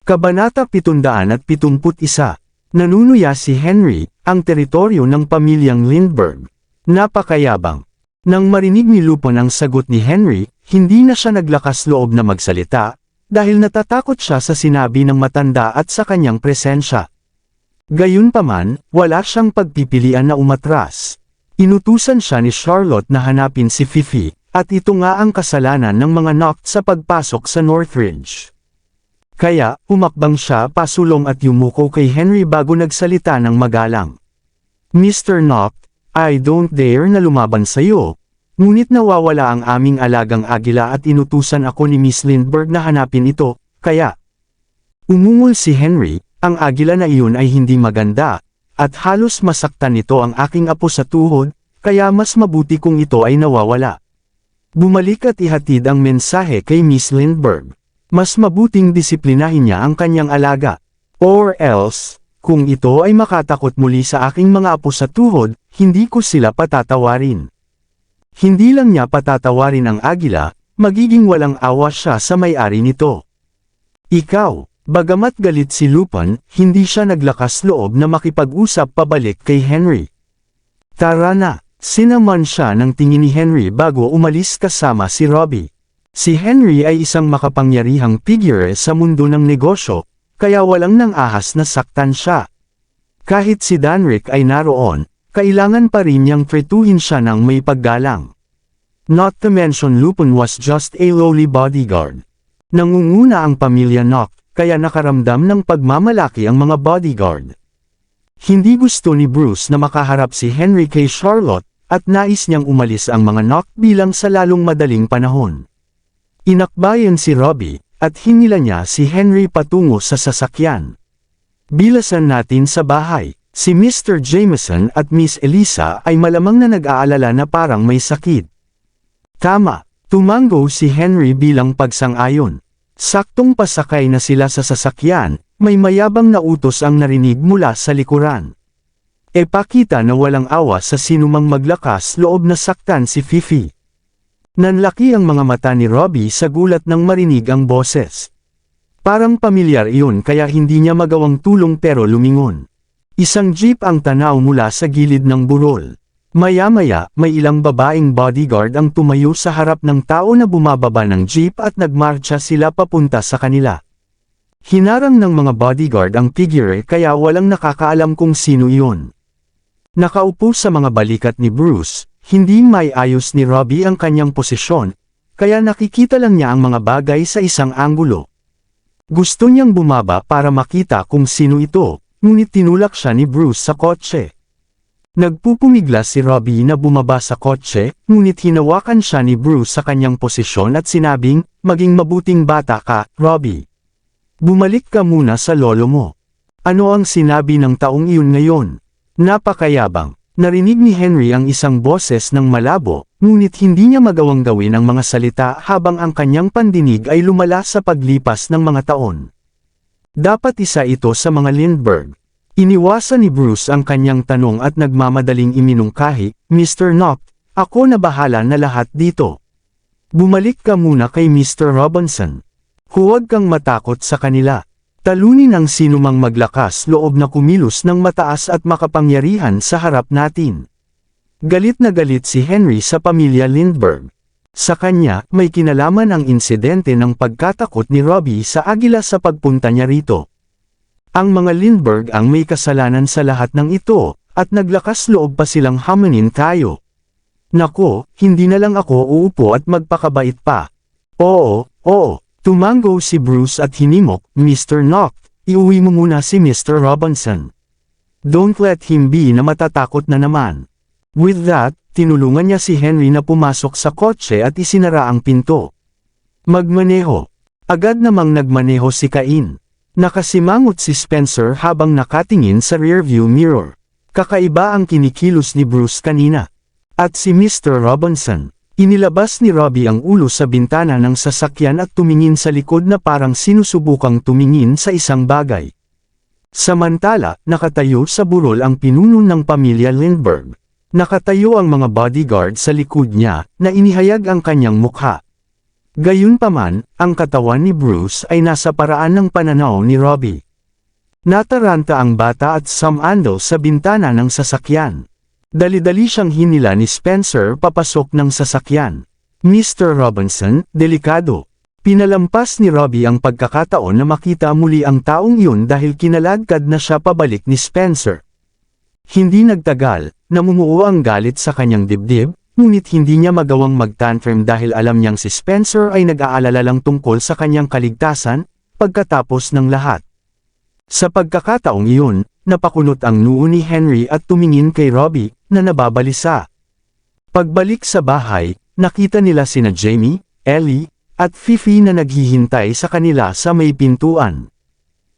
Kabanata 771. Nanunuya si Henry, ang teritoryo ng pamilyang Lindbergh. Napakayabang. Nang marinig ni Lupin ang sagot ni Henry, hindi na siya naglakas loob na magsalita, dahil natatakot siya sa sinabi ng matanda at sa kanyang presensya. Gayunpaman, wala siyang pagpipilian na umatras. Inutusan siya ni Charlotte na hanapin si Fifi, at ito nga ang kasalanan ng mga Noct sa pagpasok sa Northridge. Kaya, umakbang siya pasulong at yumuko kay Henry bago nagsalita ng magalang. Mr. Noct, I don't dare na lumaban sa'yo. Ngunit nawawala ang aming alagang agila at inutusan ako ni Miss Lindbergh na hanapin ito, kaya. Umungol si Henry, ang agila na iyon ay hindi maganda, at halos masaktan nito ang aking apo sa tuhod, kaya mas mabuti kung ito ay nawawala. Bumalik at ihatid ang mensahe kay Miss Lindbergh. Mas mabuting disiplinahin niya ang kanyang alaga. Or else, kung ito ay makatakot muli sa aking mga apo sa tuhod, hindi ko sila patatawarin. Hindi lang niya patatawarin ang agila, magiging walang awa siya sa may-ari nito. Ikaw, bagamat galit si Lupin, hindi siya naglakas loob na makipag-usap pabalik kay Henry. Tara na, sinaman siya ng tingin ni Henry bago umalis kasama si Robbie. Si Henry ay isang makapangyarihang figure sa mundo ng negosyo, kaya walang nang ahas na saktan siya. Kahit si Danrick ay naroon, kailangan pa rin niyang tretuhin siya ng may paggalang. Not to mention Lupin was just a lowly bodyguard. Nangunguna ang pamilya Noct, kaya nakaramdam ng pagmamalaki ang mga bodyguard. Hindi gusto ni Bruce na makaharap si Henry kay Charlotte, at nais niyang umalis ang mga Noct bilang sa lalong madaling panahon. Inakbayan si Robbie, at hinila niya si Henry patungo sa sasakyan. Bilasan natin sa bahay. Si Mr. Jameson at Miss Elisa ay malamang na nag-aalala na parang may sakit. Tama, tumango si Henry bilang pagsang-ayon. Saktong pasakay na sila sa sasakyan, may mayabang na utos ang narinig mula sa likuran. Epakita na walang awa sa sinumang maglakas loob na saktan si Fifi. Nanlaki ang mga mata ni Robbie sa gulat nang marinig ang boses. Parang pamilyar iyon kaya hindi niya magawang tulong pero lumingon. Isang jeep ang tanaw mula sa gilid ng burol. Maya-maya, may ilang babaeng bodyguard ang tumayo sa harap ng tao na bumababa ng jeep at nagmarcha sila papunta sa kanila. Hinarang ng mga bodyguard ang figure kaya walang nakakaalam kung sino iyon. Nakaupo sa mga balikat ni Bruce, hindi may ayos ni Robbie ang kanyang posisyon, kaya nakikita lang niya ang mga bagay sa isang anggulo. Gusto niyang bumaba para makita kung sino ito, ngunit tinulak siya ni Bruce sa kotse. Nagpupumigla si Robbie na bumaba sa kotse, ngunit hinawakan siya ni Bruce sa kanyang posisyon at sinabing, maging mabuting bata ka, Robbie. Bumalik ka muna sa lolo mo. Ano ang sinabi ng taong iyon ngayon? Napakayabang. Narinig ni Henry ang isang boses ng malabo, ngunit hindi niya magawang gawin ang mga salita habang ang kanyang pandinig ay lumala sa paglipas ng mga taon. Dapat isa ito sa mga Lindbergh. Iniwasan ni Bruce ang kanyang tanong at nagmamadaling iminungkahi, Mr. Noct, ako na bahala na lahat dito. Bumalik ka muna kay Mr. Robinson. Huwag kang matakot sa kanila. Talunin ang sinumang maglakas loob na kumilos ng mataas at makapangyarihan sa harap natin. Galit na galit si Henry sa pamilya Lindbergh. Sa kanya, may kinalaman ang insidente ng pagkatakot ni Robbie sa agila sa pagpunta niya rito. Ang mga Lindbergh ang may kasalanan sa lahat ng ito, at naglakas loob pa silang hamunin tayo. Nako, hindi na lang ako uupo at magpakabait pa. Oo. Tumango si Bruce at hinimok, Mr. Noct, iuwi mo muna si Mr. Robinson. Don't let him be na matatakot na naman. With that, tinulungan niya si Henry na pumasok sa kotse at isinara ang pinto. Magmaneho. Agad namang nagmaneho si Cain. Nakasimangot si Spencer habang nakatingin sa rearview mirror. Kakaiba ang kinikilos ni Bruce kanina. At si Mr. Robinson. Inilabas ni Robbie ang ulo sa bintana ng sasakyan at tumingin sa likod na parang sinusubukang tumingin sa isang bagay. Samantala, nakatayo sa burol ang pinuno ng pamilya Lindbergh. Nakatayo ang mga bodyguard sa likod niya, na inihayag ang kanyang mukha. Gayunpaman, ang katawan ni Bruce ay nasa paraan ng pananaw ni Robbie. Nataranta ang bata at sumandal sa bintana ng sasakyan. Dali-dali siyang hinila ni Spencer papasok ng sasakyan. Mr. Robinson, delikado. Pinalampas ni Robbie ang pagkakataon na makita muli ang taong iyon dahil kinalagkad na siya pabalik ni Spencer. Hindi nagtagal, namumuo ang galit sa kanyang dibdib, ngunit hindi niya magawang mag-tantrum dahil alam niyang si Spencer ay nag-aalala lang tungkol sa kanyang kaligtasan, pagkatapos ng lahat. Sa pagkakataong iyon, napakunot ang noo ni Henry at tumingin kay Robbie, na nababalisa. Pagbalik sa bahay, nakita nila sina Jamie, Ellie, at Fifi na naghihintay sa kanila sa may pintuan.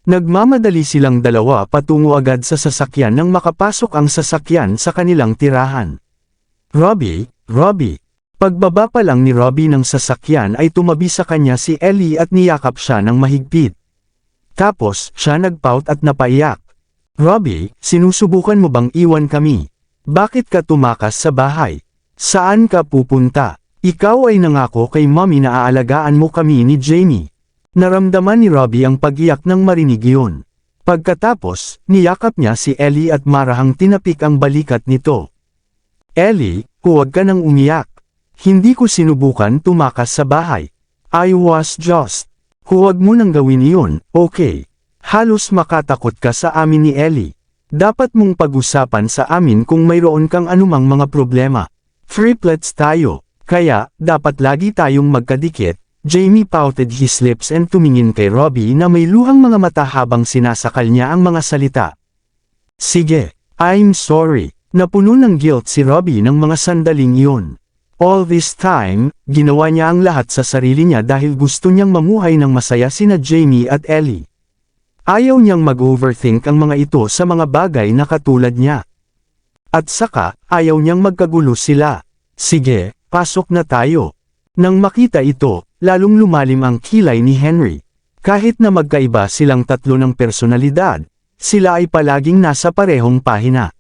Nagmamadali silang dalawa patungo agad sa sasakyan nang makapasok ang sasakyan sa kanilang tirahan. Robbie. Pagbaba pa lang ni Robbie ng sasakyan ay tumabi sa kanya si Ellie at niyakap siya ng mahigpit. Tapos, siya nagpout at napaiyak. Robbie, sinusubukan mo bang iwan kami? Bakit ka tumakas sa bahay? Saan ka pupunta? Ikaw ay nangako kay Mommy na aalagaan mo kami ni Jamie. Naramdaman ni Robbie ang pag-iyak nang marinig iyon. Pagkatapos, niyakap niya si Ellie at marahang tinapik ang balikat nito. Ellie, huwag ka nang umiyak. Hindi ko sinubukan tumakas sa bahay. I was just. Huwag mo nang gawin iyon, okay? Halos makatakot ka sa amin ni Ellie. Dapat mong pag-usapan sa amin kung mayroon kang anumang mga problema. Triplets tayo, kaya, dapat lagi tayong magkadikit. Jamie pouted his lips and tumingin kay Robbie na may luhang mga mata habang sinasakal niya ang mga salita. Sige, I'm sorry. Napuno ng guilt si Robbie ng mga sandaling iyon. All this time, ginawa niya ang lahat sa sarili niya dahil gusto niyang mamuhay ng masaya sina Jamie at Ellie. Ayaw niyang mag-overthink ang mga ito sa mga bagay na katulad niya. At saka, ayaw niyang magkagulo sila. Sige, pasok na tayo. Nang makita ito, lalong lumalim ang kilay ni Henry. Kahit na magkaiba silang tatlo ng personalidad, sila ay palaging nasa parehong pahina.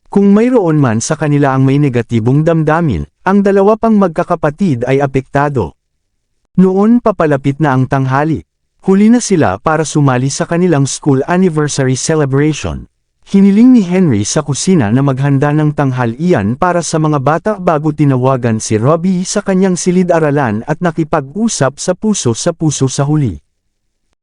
Kung mayroon man sa kanila ang may negatibong damdamin, ang dalawa pang magkakapatid ay apektado. Noon papalapit na ang tanghali. Huli na sila para sumali sa kanilang school anniversary celebration. Hiniling ni Henry sa kusina na maghanda ng tanghalian para sa mga bata bago tinawagan si Robbie sa kanyang silid-aralan at nakipag-usap sa puso sa huli.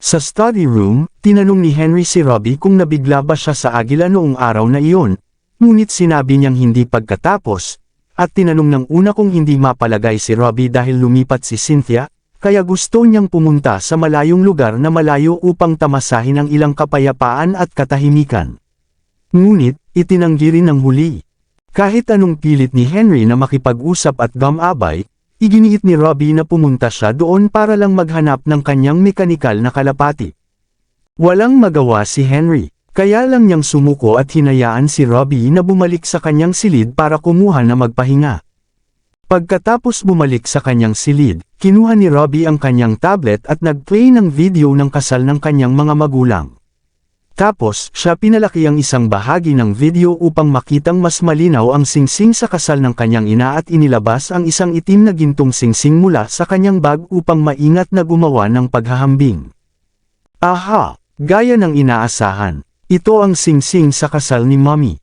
Sa study room, tinanong ni Henry si Robbie kung nabigla ba siya sa agila noong araw na iyon. Ngunit sinabi niyang hindi pagkatapos, at tinanong ng una kung hindi mapalagay si Robbie dahil lumipat si Cynthia, kaya gusto niyang pumunta sa malayong lugar na malayo upang tamasahin ang ilang kapayapaan at katahimikan. Ngunit, itinanggi rin ng huli. Kahit anong pilit ni Henry na makipag-usap at gumabay, iginiit ni Robbie na pumunta siya doon para lang maghanap ng kanyang mekanikal na kalapati. Walang magawa si Henry. Kaya lang niyang sumuko at hinayaan si Robbie na bumalik sa kanyang silid para kumuha na magpahinga. Pagkatapos bumalik sa kanyang silid, kinuha ni Robbie ang kanyang tablet at nag-play ng video ng kasal ng kanyang mga magulang. Tapos, siya pinalaki ang isang bahagi ng video upang makitang mas malinaw ang singsing sa kasal ng kanyang ina at inilabas ang isang itim na gintong singsing mula sa kanyang bag upang maingat na gumawa ng paghahambing. Aha! Gaya ng inaasahan. Ito ang singsing sa kasal ni Mommy.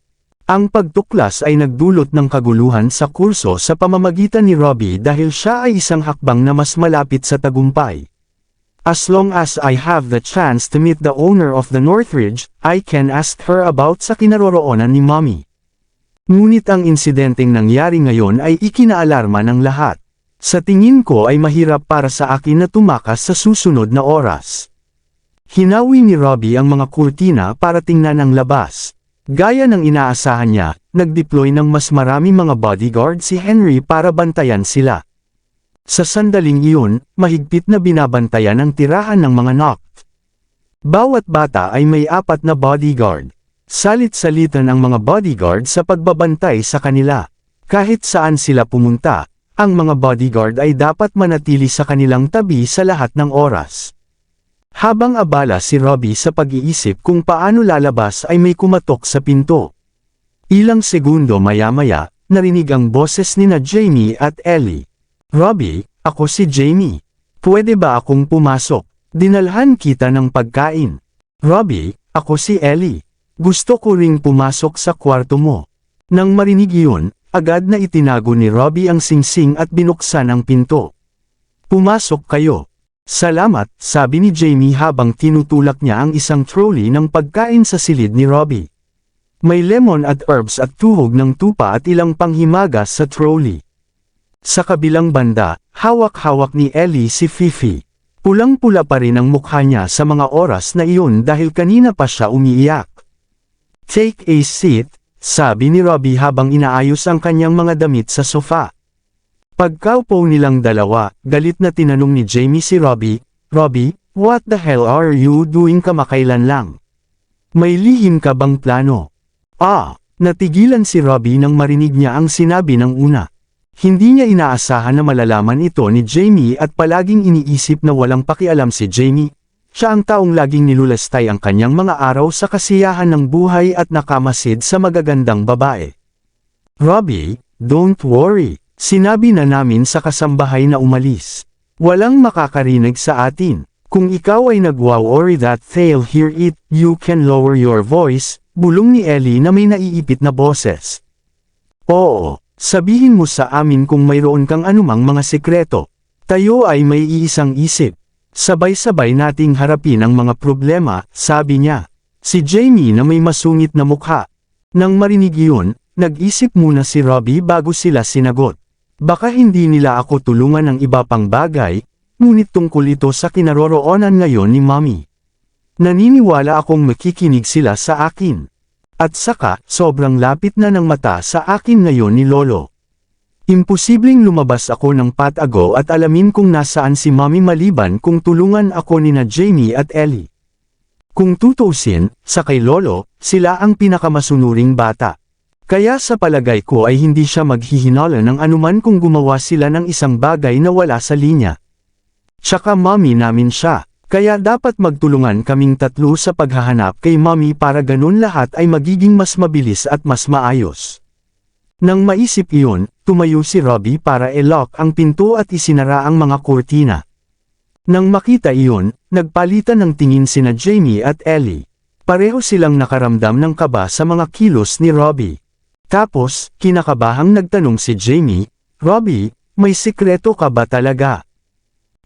Ang pagtuklas ay nagdulot ng kaguluhan sa kurso sa pamamagitan ni Robbie dahil siya ay isang hakbang na mas malapit sa tagumpay. As long as I have the chance to meet the owner of the Northridge, I can ask her about sa kinaroroonan ni Mommy. Ngunit ang insidenteng nangyari ngayon ay ikinaalarma ng lahat. Sa tingin ko ay mahirap para sa akin na tumakas sa susunod na oras. Hinawi ni Robbie ang mga kurtina para tingnan ang labas. Gaya ng inaasahan niya, nag-deploy ng mas marami mga bodyguard si Henry para bantayan sila. Sa sandaling iyon, mahigpit na binabantayan ang tirahan ng mga Noct. Bawat bata ay may 4 na bodyguard. Salit-salitan ang mga bodyguard sa pagbabantay sa kanila. Kahit saan sila pumunta, ang mga bodyguard ay dapat manatili sa kanilang tabi sa lahat ng oras. Habang abala si Robbie sa pag-iisip kung paano lalabas ay may kumatok sa pinto. Ilang segundo maya-maya, narinig ang boses nina Jamie at Ellie. Robbie, ako si Jamie. Pwede ba akong pumasok? Dinalhan kita ng pagkain. Robbie, ako si Ellie. Gusto ko ring pumasok sa kwarto mo. Nang marinig iyon, agad na itinago ni Robbie ang singsing at binuksan ang pinto. Pumasok kayo. Salamat, sabi ni Jamie habang tinutulak niya ang isang trolley ng pagkain sa silid ni Robbie. May lemon at herbs at tuhog ng tupa at ilang panghimagas sa trolley. Sa kabilang banda, hawak-hawak ni Ellie si Fifi. Pulang-pula pa rin ang mukha niya sa mga oras na iyon dahil kanina pa siya umiiyak. Take a seat, sabi ni Robbie habang inaayos ang kanyang mga damit sa sofa. Pagkaupo nilang dalawa, galit na tinanong ni Jamie si Robbie, "Robbie, what the hell are you doing kamakailan lang? May lihim ka bang plano?" Natigilan si Robbie nang marinig niya ang sinabi ng una. Hindi niya inaasahan na malalaman ito ni Jamie at palaging iniisip na walang pakialam si Jamie. Siya ang taong laging nilulastay ang kanyang mga araw sa kasiyahan ng buhay at nakamasid sa magagandang babae. "Robbie, don't worry. Sinabi na namin sa kasambahay na umalis. Walang makakarinig sa atin. Kung ikaw ay nagwa-worry that they'll hear it, you can lower your voice," bulong ni Ellie na may naiipit na boses. "Oo, sabihin mo sa amin kung mayroon kang anumang mga sekreto. Tayo ay may iisang isip. Sabay-sabay nating harapin ang mga problema," sabi niya. Si Jamie na may masungit na mukha. Nang marinig iyon, nag-isip muna si Robbie bago sila sinagot. Baka hindi nila ako tulungan ng iba pang bagay, ngunit tungkol ito sa kinaroroonan ngayon ni Mommy. Naniniwala akong makikinig sila sa akin. At saka, sobrang lapit na ng mata sa akin ngayon ni Lolo. Imposibleng lumabas ako ng patago at alamin kung nasaan si Mommy maliban kung tulungan ako nina Jamie at Ellie. Kung tutuusin, sa kay Lolo, sila ang pinakamasunuring bata. Kaya sa palagay ko ay hindi siya maghihinala ng anuman kung gumawa sila ng isang bagay na wala sa linya. Tsaka Mommy namin siya, kaya dapat magtulungan kaming tatlo sa paghahanap kay Mommy para ganun lahat ay magiging mas mabilis at mas maayos. Nang maisip iyon, tumayo si Robbie para i-lock ang pinto at isinara ang mga kurtina. Nang makita iyon, nagpalitan ng tingin sina Jamie at Ellie. Pareho silang nakaramdam ng kaba sa mga kilos ni Robbie. Tapos, kinakabahang nagtanong si Jamie, "Robbie, may sikreto ka ba talaga?"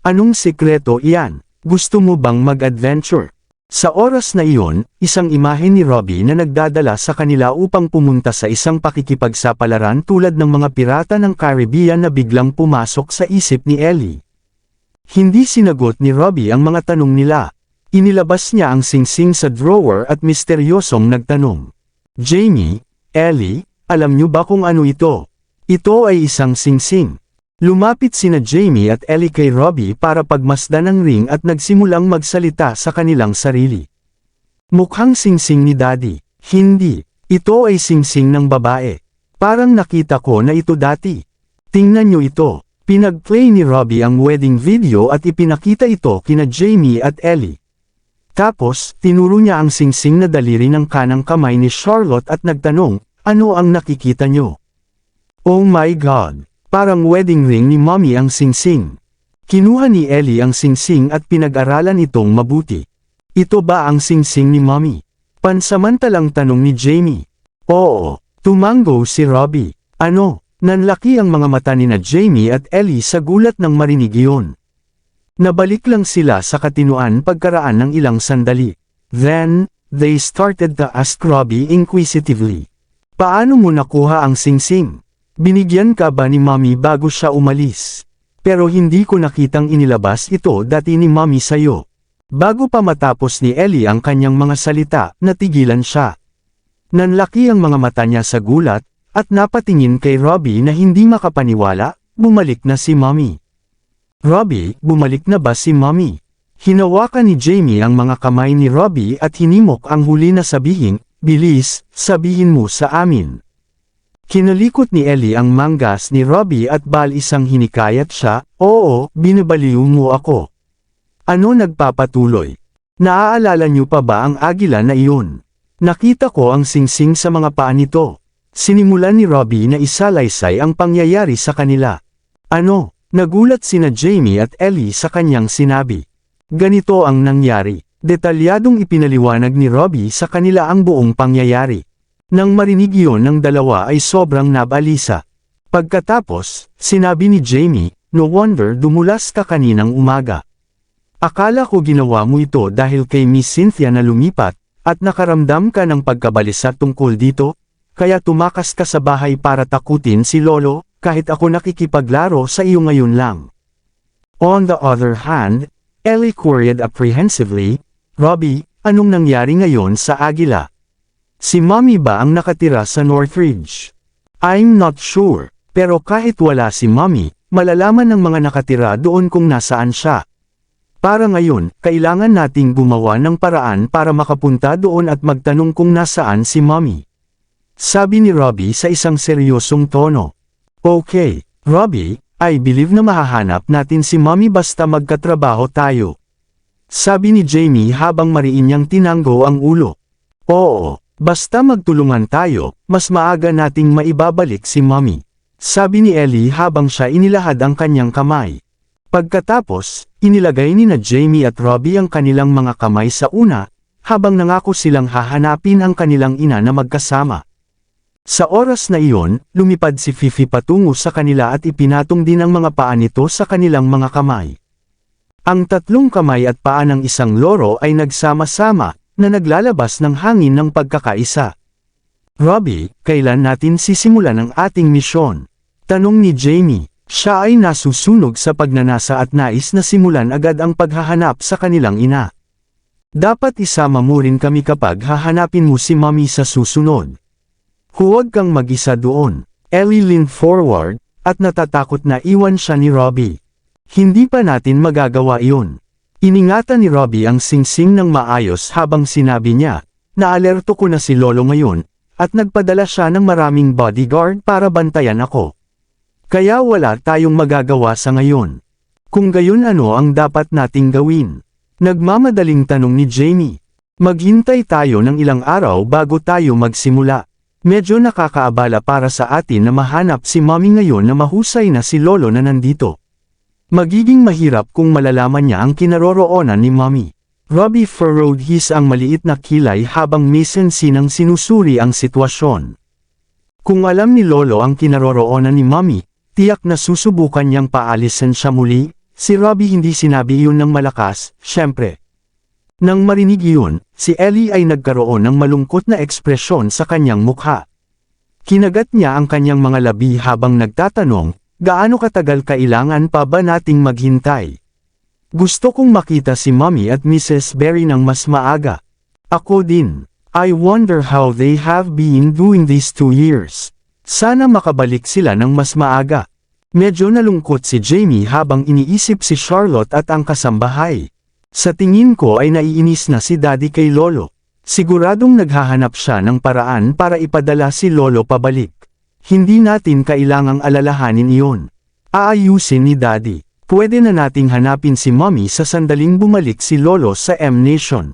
"Anong sikreto iyan? Gusto mo bang mag-adventure?" Sa oras na iyon, isang imahe ni Robbie na nagdadala sa kanila upang pumunta sa isang pakikipagsapalaran tulad ng mga pirata ng Caribbean na biglang pumasok sa isip ni Ellie. Hindi sinagot ni Robbie ang mga tanong nila. Inilabas niya ang singsing sa drawer at misteryosong nagtanong, "Jamie, Ellie, alam niyo ba kung ano ito?" "Ito ay isang singsing." Lumapit sina Jamie at Ellie kay Robbie para pagmasdan ang ring at nagsimulang magsalita sa kanilang sarili. "Mukhang singsing ni Daddy." "Hindi. Ito ay singsing ng babae. Parang nakita ko na ito dati. Tingnan niyo ito." Pinag-play ni Robbie ang wedding video at ipinakita ito kina Jamie at Ellie. Tapos, tinuro niya ang singsing na daliri ng kanang kamay ni Charlotte at nagtanong, "Ano ang nakikita niyo?" "Oh my God! Parang wedding ring ni Mommy ang singsing." Kinuha ni Ellie ang singsing at pinag-aralan itong mabuti. "Ito ba ang singsing ni Mommy?" Pansamantalang tanong ni Jamie. "Oo." Tumango si Robbie. "Ano?" Nanlaki ang mga mata ni na Jamie at Ellie sa gulat ng marinig iyon. Nabalik lang sila sa katinuan pagkaraan ng ilang sandali. Then, they started to ask Robbie inquisitively, "Paano mo nakuha ang singsing? Binigyan ka ba ni Mommy bago siya umalis? Pero hindi ko nakitang inilabas ito dati ni Mommy sayo." Bago pa matapos ni Ellie ang kanyang mga salita, natigilan siya. Nanlaki ang mga mata niya sa gulat, at napatingin kay Robbie na hindi makapaniwala, bumalik na si Mommy. "Robbie, bumalik na ba si Mommy?" Hinawakan ni Jamie ang mga kamay ni Robbie at hinimok ang huli na sabihin, "Bilis, sabihin mo sa amin." Kinalikot ni Ellie ang manggas ni Robbie at isang hinikayat siya, "Oo, binabaliw mo ako." "Ano nagpapatuloy? Naaalala niyo pa ba ang agila na iyon? Nakita ko ang singsing sa mga paa nito." Sinimulan ni Robbie na isalaysay ang pangyayari sa kanila. "Ano? Nagulat sina Jamie at Ellie sa kanyang sinabi. Ganito ang nangyari. Detalyadong ipinaliwanag ni Robbie sa kanila ang buong pangyayari. Nang marinig iyon ng dalawa ay sobrang nabalisa. Pagkatapos, sinabi ni Jamie, no wonder dumulas ka kaninang umaga. Akala ko ginawa mo ito dahil kay Miss Cynthia na lumipat, at nakaramdam ka ng pagkabalisa tungkol dito, kaya tumakas ka sa bahay para takutin si Lolo, kahit ako nakikipaglaro sa iyo ngayon lang. On the other hand, Ellie queried apprehensively, Robbie, anong nangyari ngayon sa Agila? Si Mommy ba ang nakatira sa Northridge? I'm not sure, pero kahit wala si Mommy, malalaman ng mga nakatira doon kung nasaan siya. Para ngayon, kailangan nating gumawa ng paraan para makapunta doon at magtanong kung nasaan si Mommy. Sabi ni Robbie sa isang seryosong tono. Okay, Robbie, I believe na mahahanap natin si Mommy basta magkatrabaho tayo. Sabi ni Jamie habang mariin niyang tinanggo ang ulo. Oo, basta magtulungan tayo, mas maaga nating maibabalik si Mommy. Sabi ni Ellie habang siya inilahad ang kanyang kamay. Pagkatapos, inilagay ni na Jamie at Robbie ang kanilang mga kamay sa una, habang nangako silang hahanapin ang kanilang ina na magkasama. Sa oras na iyon, lumipad si Fifi patungo sa kanila at ipinatong din ang mga paa nito sa kanilang mga kamay. Ang tatlong kamay at paa ng isang loro ay nagsama-sama, na naglalabas ng hangin ng pagkakaisa. Robbie, kailan natin sisimulan ang ating misyon? Tanong ni Jamie. Siya ay nasusunog sa pagnanasa at nais na simulan agad ang paghahanap sa kanilang ina. Dapat isama mo rin kami kapag hahanapin mo si Mommy sa susunod. Huwag kang mag-isa doon. Ellie leaned forward, at natatakot na iwan siya ni Robbie. Hindi pa natin magagawa iyon. Iningatan ni Robbie ang singsing ng maayos habang sinabi niya, naalerto ko na si Lolo ngayon, at nagpadala siya ng maraming bodyguard para bantayan ako. Kaya wala tayong magagawa sa ngayon. Kung gayon ano ang dapat nating gawin? Nagmamadaling tanong ni Jamie. Maghintay tayo ng ilang araw bago tayo magsimula. Medyo nakakaabala para sa atin na mahanap si Mommy ngayon na mahusay na si Lolo na nandito. Magiging mahirap kung malalaman niya ang kinaroroonan ni Mommy. Robbie furrowed his ang maliit na kilay habang misensinang sinusuri ang sitwasyon. Kung alam ni Lolo ang kinaroroonan ni Mommy, tiyak na susubukan niyang paalisin siya muli. Si Robbie hindi sinabi iyon ng malakas, syempre. Nang marinig iyon, si Ellie ay nagkaroon ng malungkot na ekspresyon sa kanyang mukha. Kinagat niya ang kanyang mga labi habang nagtatanong, gaano katagal kailangan pa ba nating maghintay? Gusto kong makita si Mommy at Mrs. Berry ng mas maaga. Ako din. I wonder how they have been doing these 2 years. Sana makabalik sila ng mas maaga. Medyo nalungkot si Jamie habang iniisip si Charlotte at ang kasambahay. Sa tingin ko ay naiinis na si Daddy kay Lolo. Siguradong naghahanap siya ng paraan para ipadala si Lolo pabalik. Hindi natin kailangang alalahanin iyon. Aayusin ni Daddy. Pwede na nating hanapin si Mommy sa sandaling bumalik si Lolo sa M-Nation.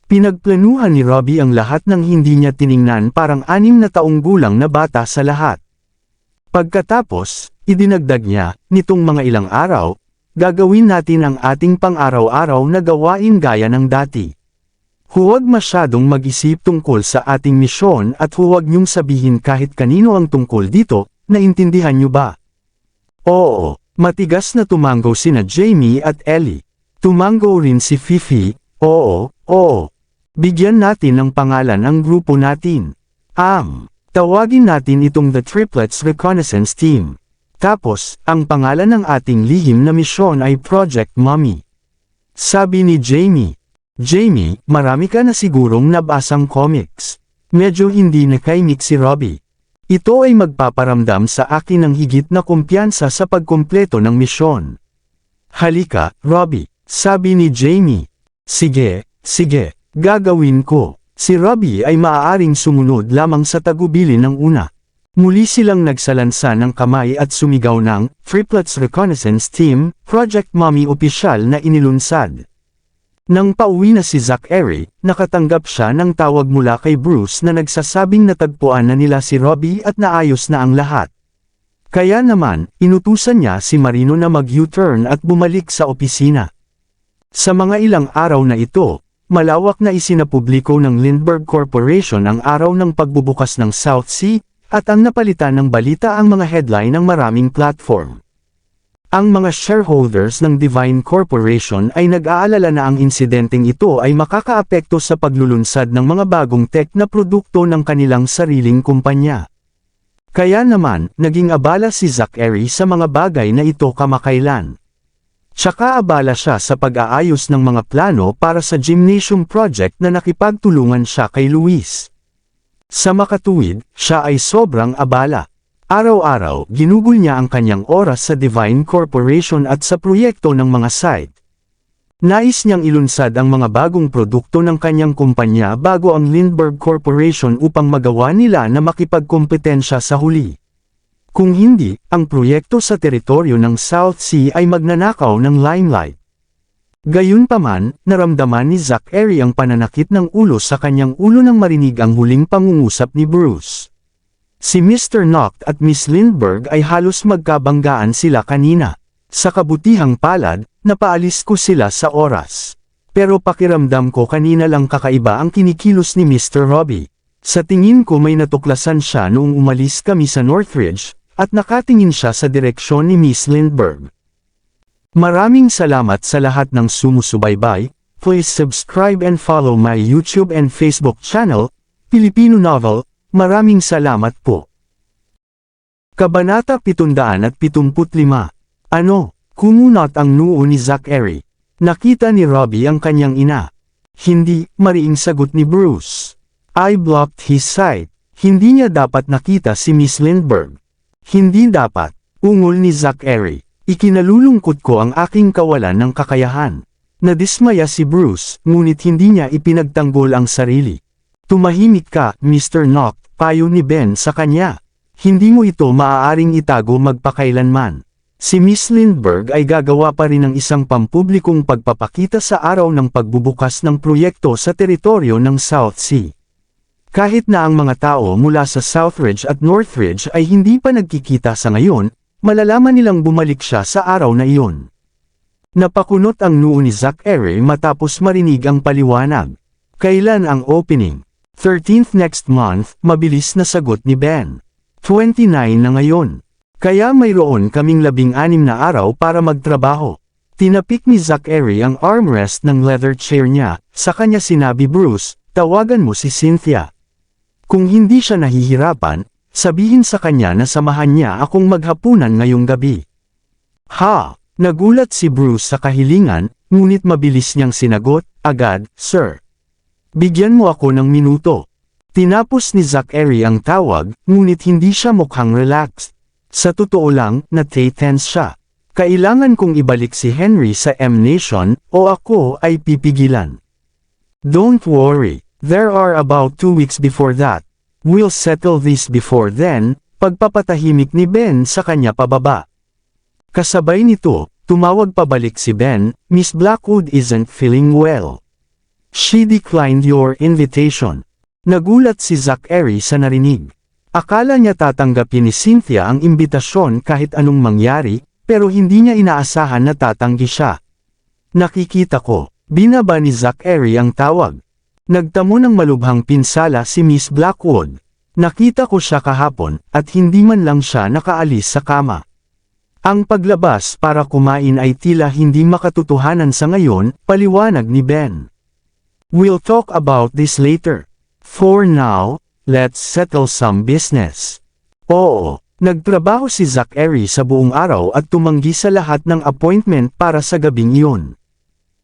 Pinagplanuhan ni Robbie ang lahat ng hindi niya tiningnan parang 6 na taong gulang na bata sa lahat. Pagkatapos, idinagdag niya, nitong mga ilang araw, gagawin natin ang ating pang-araw-araw na gawain gaya ng dati. Huwag masyadong mag-isip tungkol sa ating misyon at huwag niyong sabihin kahit kanino ang tungkol dito, naintindihan niyo ba? Oo, matigas na tumango sina Jamie at Ellie. Tumango rin si Fifi, oo. Bigyan natin ng pangalan ang grupo natin. Tawagin natin itong The Triplets Reconnaissance Team. Tapos, ang pangalan ng ating lihim na misyon ay Project Mommy. Sabi ni Jamie. Jamie, marami ka na sigurong nabasang comics. Medyo hindi nakaimik si Robbie. Ito ay magpaparamdam sa akin ng higit na kumpiyansa sa pagkumpleto ng misyon. Halika, Robbie, sabi ni Jamie. Sige, gagawin ko. Si Robbie ay maaaring sumunod lamang sa tagubilin ng una. Muli silang nagsalansa ng kamay at sumigaw ng Triplets Reconnaissance Team, Project Mommy opisyal na inilunsad. Nang pauwi na si Zachary, nakatanggap siya ng tawag mula kay Bruce na nagsasabing natagpuan na nila si Robbie at naayos na ang lahat. Kaya naman, inutusan niya si Marino na mag-U-turn at bumalik sa opisina. Sa mga ilang araw na ito, malawak na isinapubliko ng Lindbergh Corporation ang araw ng pagbubukas ng South Sea, at ang napalitan ng balita ang mga headline ng maraming platform. Ang mga shareholders ng Divine Corporation ay nag-aalala na ang insidenteng ito ay makakaapekto sa paglulunsad ng mga bagong tech na produkto ng kanilang sariling kumpanya. Kaya naman, naging abala si Zachary sa mga bagay na ito kamakailan. Tsaka abala siya sa pag-aayos ng mga plano para sa gymnasium project na nakipagtulungan siya kay Luis. Sa makatuwid, siya ay sobrang abala. Araw-araw, ginugol niya ang kanyang oras sa Divine Corporation at sa proyekto ng mga site. Nais niyang ilunsad ang mga bagong produkto ng kanyang kumpanya bago ang Lindbergh Corporation upang magawa nila na makipagkompetensya sa huli. Kung hindi, ang proyekto sa teritoryo ng South Sea ay magnanakaw ng limelight. Gayunpaman, naramdaman ni Zachary ang pananakit ng ulo sa kanyang ulo nang marinig ang huling pangungusap ni Bruce. Si Mr. Noct at Miss Lindbergh ay halos magkabanggaan sila kanina. Sa kabutihang palad, napaalis ko sila sa oras. Pero pakiramdam ko kanina lang kakaiba ang kinikilos ni Mr. Robbie. Sa tingin ko may natuklasan siya noong umalis kami sa Northridge, at nakatingin siya sa direksyon ni Miss Lindbergh. Maraming salamat sa lahat ng sumusubaybay. Please subscribe and follow my YouTube and Facebook channel, Filipino Novel. Maraming salamat po. Kabanata 775. Ano? Kumunot ang noo ni Zachary. Nakita ni Robbie ang kanyang ina. Hindi, mariing sagot ni Bruce. I blocked his sight. Hindi niya dapat nakita si Miss Lindbergh. Hindi dapat. Ungol ni Zachary. Ikinalulungkot ko ang aking kawalan ng kakayahan. Nadismaya si Bruce, ngunit hindi niya ipinagtanggol ang sarili. Tumahimik ka, Mr. Noct, payo ni Ben sa kanya. Hindi mo ito maaaring itago magpakailanman. Si Miss Lindbergh ay gagawa pa rin ng isang pampublikong pagpapakita sa araw ng pagbubukas ng proyekto sa teritoryo ng South Sea. Kahit na ang mga tao mula sa Southridge at Northridge ay hindi pa nagkikita sa ngayon, malalaman nilang bumalik siya sa araw na iyon. Napakunot ang noo ni Zachary matapos marinig ang paliwanag. Kailan ang opening? 13th next month, mabilis na sagot ni Ben. 29 na ngayon. Kaya mayroon kaming 16 na araw para magtrabaho. Tinapik ni Zachary ang armrest ng leather chair niya, sa kanya sinabi Bruce, tawagan mo si Cynthia. Kung hindi siya nahihirapan, sabihin sa kanya na samahan niya akong maghapunan ngayong gabi. Ha! Nagulat si Bruce sa kahilingan, ngunit mabilis niyang sinagot, agad, sir. Bigyan mo ako ng minuto. Tinapos ni Zachary ang tawag, ngunit hindi siya mukhang relaxed. Sa totoo lang, nate-tense siya. Kailangan kong ibalik si Henry sa M-Nation, o ako ay pipigilan. Don't worry, there are about 2 weeks before that. We'll settle this before then, pagpapatahimik ni Ben sa kanya pababa. Kasabay nito, tumawag pabalik si Ben, Miss Blackwood isn't feeling well. She declined your invitation. Nagulat si Zachary sa narinig. Akala niya tatanggapin ni Cynthia ang imbitasyon kahit anong mangyari, pero hindi niya inaasahan na tatanggi siya. Nakikita ko, binaba ni Zachary ang tawag. Nagtamo ng malubhang pinsala si Miss Blackwood. Nakita ko siya kahapon, at hindi man lang siya nakaalis sa kama. Ang paglabas para kumain ay tila hindi makatotohanan sa ngayon, paliwanag ni Ben. We'll talk about this later. For now, let's settle some business. Oo, nagtrabaho si Zachary sa buong araw at tumanggi sa lahat ng appointment para sa gabing iyon.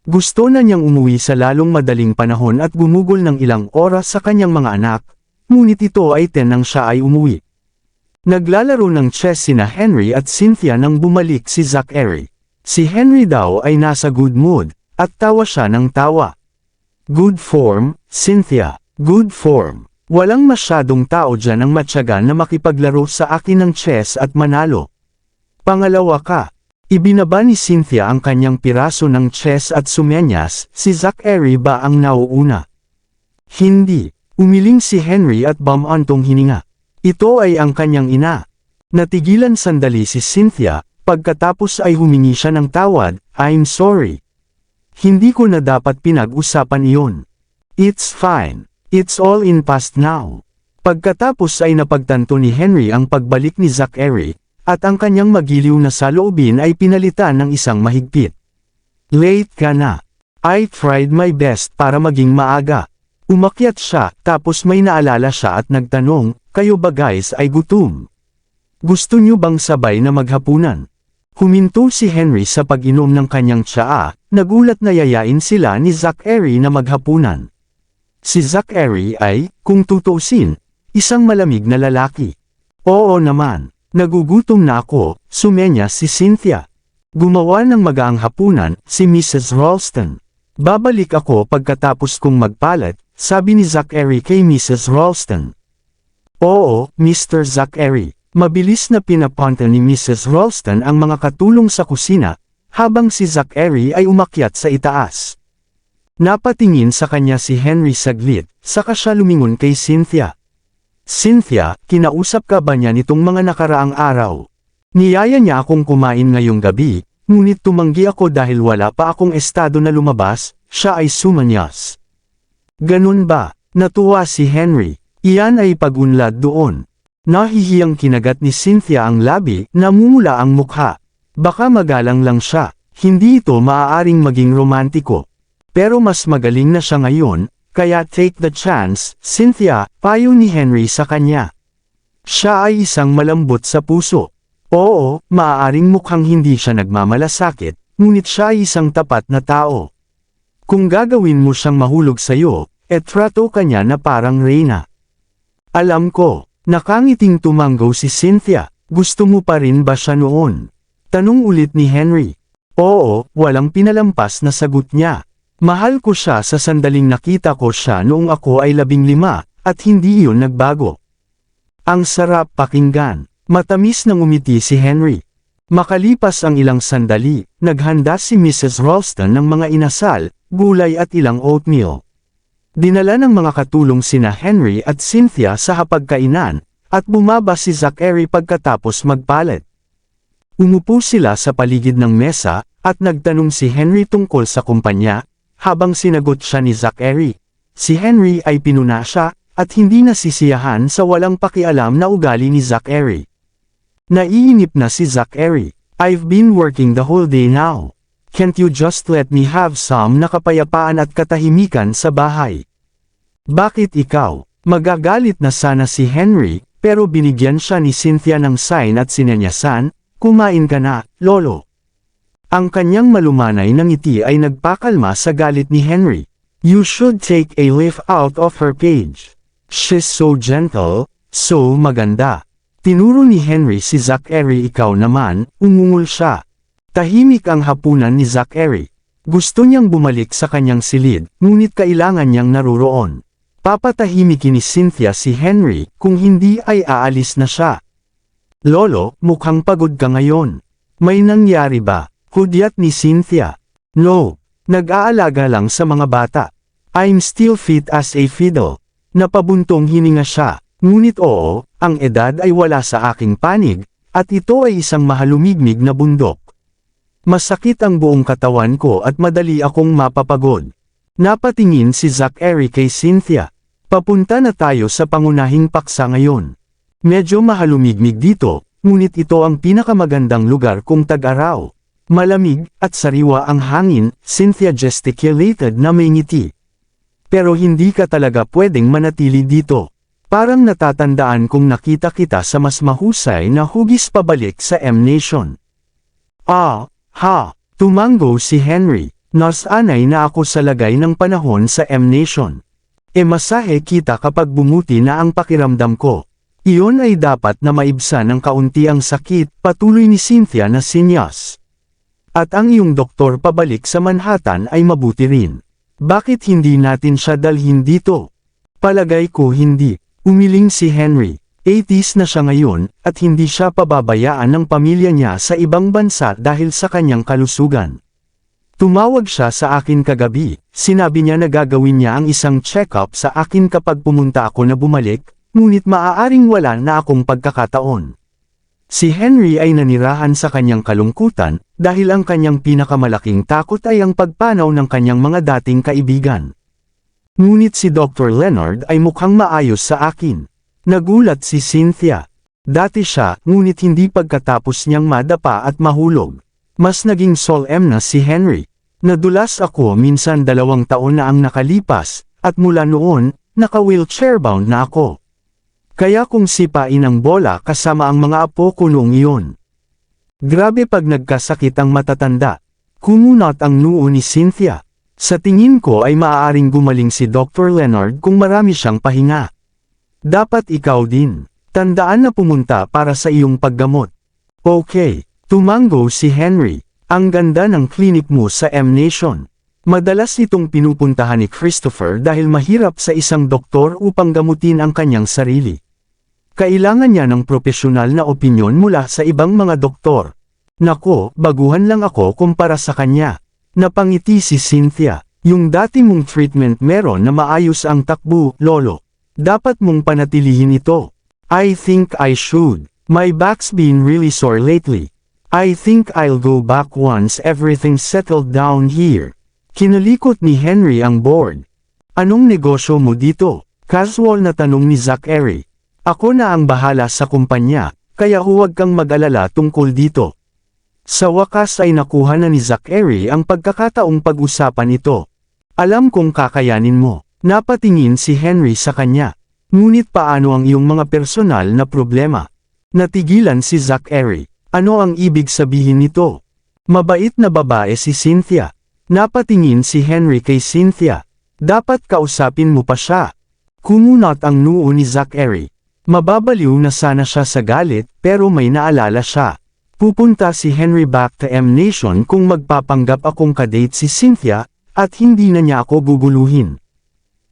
Gusto na niyang umuwi sa lalong madaling panahon at gumugol ng ilang oras sa kanyang mga anak, ngunit ito ay 10 nang siya ay umuwi. Naglalaro ng chess sina Henry at Cynthia nang bumalik si Zachary. Si Henry daw ay nasa good mood, at tawa siya ng tawa. Good form, Cynthia. Good form. Walang masyadong tao dyan ang matyagan na makipaglaro sa akin ng chess at manalo. Pangalawa ka. Ibinaba ni Cynthia ang kanyang piraso ng chess at sumenyas, si Zachary ba ang nauuna? Hindi. Umiling si Henry at bumantong hininga. Ito ay ang kanyang ina. Natigilan sandali si Cynthia, pagkatapos ay humingi siya ng tawad, "I'm sorry. Hindi ko na dapat pinag-usapan iyon. It's fine. It's all in past now." Pagkatapos ay napagtanto ni Henry ang pagbalik ni Zachary, at ang kanyang magiliw na saloobin ay pinalitan ng isang mahigpit. "Late ka na. I tried my best para maging maaga." Umakyat siya, tapos may naalala siya at nagtanong, "Kayo ba guys ay gutom? Gusto niyo bang sabay na maghapunan?" Huminto si Henry sa pag-inom ng kanyang tsaa, nagulat na yayain sila ni Zachary na maghapunan. Si Zachary ay, kung tutuusin, isang malamig na lalaki. "Oo naman, nagugutom na ako," sumenya si Cynthia. Gumawa ng magaang hapunan, si Mrs. Ralston. "Babalik ako pagkatapos kong magpalat," sabi ni Zachary kay Mrs. Ralston. "Oo, Mr. Zachary." Mabilis na pinapunta ni Mrs. Ralston ang mga katulong sa kusina, habang si Zachary ay umakyat sa itaas. Napatingin sa kanya si Henry saglit, saka siya lumingon kay Cynthia. "Cynthia, kinausap ka ba niya nitong mga nakaraang araw? Niyaya niya akong kumain ngayong gabi, ngunit tumanggi ako dahil wala pa akong estado na lumabas," siya ay sumanyas. "Ganun ba?" Natuwa si Henry. Iyan ay pag-unlad doon. Nahihiyang kinagat ni Cynthia ang labi, namumula ang mukha. Baka magalang lang siya, hindi ito maaaring maging romantiko. Pero mas magaling na siya ngayon, kaya take the chance, Cynthia, payo ni Henry sa kanya. Siya ay isang malambot sa puso. Oo, maaaring mukhang hindi siya nagmamalasakit, ngunit siya ay isang tapat na tao. Kung gagawin mo siyang mahulog sa'yo, trato ka niya na parang reyna. "Alam ko." Nakangiting tumanggo si Cynthia. "Gusto mo pa rin ba siya noon?" Tanong ulit ni Henry. "Oo," walang pinalampas na sagot niya. "Mahal ko siya sa sandaling nakita ko siya noong ako ay 15, at hindi iyon nagbago." Ang sarap pakinggan. Matamis nang umiti si Henry. Makalipas ang ilang sandali, naghanda si Mrs. Ralston ng mga inasal, gulay at ilang oatmeal. Dinala ng mga katulong sina Henry at Cynthia sa hapagkainan, at bumaba si Zachary pagkatapos magpalit. Umupo sila sa paligid ng mesa, at nagtanong si Henry tungkol sa kumpanya, habang sinagot siya ni Zachary. Si Henry ay pinuna siya, at hindi nasisiyahan sa walang pakialam na ugali ni Zachary. Naiinip na si Zachary. "I've been working the whole day now. Can't you just let me have some na kapayapaan at katahimikan sa bahay?" "Bakit ikaw?" Magagalit na sana si Henry, pero binigyan siya ni Cynthia ng sign at sinenyasan, "Kumain ka na, lolo." Ang kanyang malumanay na ngiti ay nagpakalma sa galit ni Henry. "You should take a leaf out of her page. She's so gentle, so maganda." Tinuro ni Henry si Zachary. "Ikaw naman," umungol siya. Tahimik ang hapunan ni Zachary. Gusto niyang bumalik sa kanyang silid, ngunit kailangan niyang naruroon. Papatahimikin ni Cynthia si Henry, kung hindi ay aalis na siya. "Lolo, mukhang pagod ka ngayon. May nangyari ba?" Hudyat ni Cynthia. "No, nag-aalaga lang sa mga bata. I'm still fit as a fiddle." Napabuntong hininga siya, ngunit oo, ang edad ay wala sa aking panig, at ito ay isang mahalumigmig na bundok. Masakit ang buong katawan ko at madali akong mapapagod. Napatingin si Zachary kay Cynthia. "Papunta na tayo sa pangunahing paksa ngayon. Medyo mahalumigmig dito, ngunit ito ang pinakamagandang lugar kung tag-araw. Malamig, at sariwa ang hangin." Cynthia gesticulated na may ngiti. "Pero hindi ka talaga pwedeng manatili dito. Parang natatandaan kong nakita kita sa mas mahusay na hugis pabalik sa M-Nation." "Ah, ha," tumanggo si Henry. "Nasanay na ako sa lagay ng panahon sa M-Nation. Masahe kita kapag bumuti na ang pakiramdam ko. Iyon ay dapat na maibsan ng kaunti ang sakit," patuloy ni Cynthia na sinyas. "At ang iyong doktor pabalik sa Manhattan ay mabuti rin. Bakit hindi natin siya dalhin dito?" "Palagay ko hindi," umiling si Henry. 80s na siya ngayon, at hindi siya pababayaan ng pamilya niya sa ibang bansa dahil sa kanyang kalusugan. Tumawag siya sa akin kagabi, sinabi niya na gagawin niya ang isang check-up sa akin kapag pumunta ako na bumalik, ngunit maaaring wala na akong pagkakataon. Si Henry ay nanirahan sa kanyang kalungkutan, dahil ang kanyang pinakamalaking takot ay ang pagpanaw ng kanyang mga dating kaibigan. Ngunit si Dr. Leonard ay mukhang maayos sa akin. Nagulat si Cynthia. Dati siya, ngunit hindi pagkatapos niyang madapa at mahulog. Mas naging solemn na si Henry. Nadulas ako minsan 2 taon na ang nakalipas, at mula noon, naka-wheelchair bound na ako. Kaya kung sipain ang bola kasama ang mga apo ko noong iyon. Grabe pag nagkasakit ang matatanda. Kumunot ang noo ni Cynthia. Sa tingin ko ay maaaring gumaling si Dr. Leonard kung marami siyang pahinga. Dapat ikaw din. Tandaan na pumunta para sa iyong paggamot. Okay, tumango si Henry. Ang ganda ng klinik mo sa M-Nation. Madalas itong pinupuntahan ni Christopher dahil mahirap sa isang doktor upang gamutin ang kanyang sarili. Kailangan niya ng propesyonal na opinyon mula sa ibang mga doktor. Nako, baguhan lang ako kumpara sa kanya. Napangiti si Cynthia. Yung dati mong treatment meron na maayos ang takbo, lolo. Dapat mong panatilihin ito. I think I should. My back's been really sore lately. I think I'll go back once everything's settled down here. Kinalikot ni Henry ang board. Anong negosyo mo dito? Casual na tanong ni Zachary. Ako na ang bahala sa kumpanya, kaya huwag kang mag-alala tungkol dito. Sa wakas ay nakuha na ni Zachary ang pagkakataong pag-usapan ito. Alam kong kakayanin mo. Napatingin si Henry sa kanya. Ngunit paano ang iyong mga personal na problema? Natigilan si Zachary. Ano ang ibig sabihin nito? Mabait na babae si Cynthia. Napatingin si Henry kay Cynthia. Dapat kausapin mo pa siya. Kumunot ang noo ni Zachary. Mababaliw na sana siya sa galit, pero may naalala siya. Pupunta si Henry back to M-Nation kung magpapanggap akong kadate si Cynthia, at hindi na niya ako guguluhin.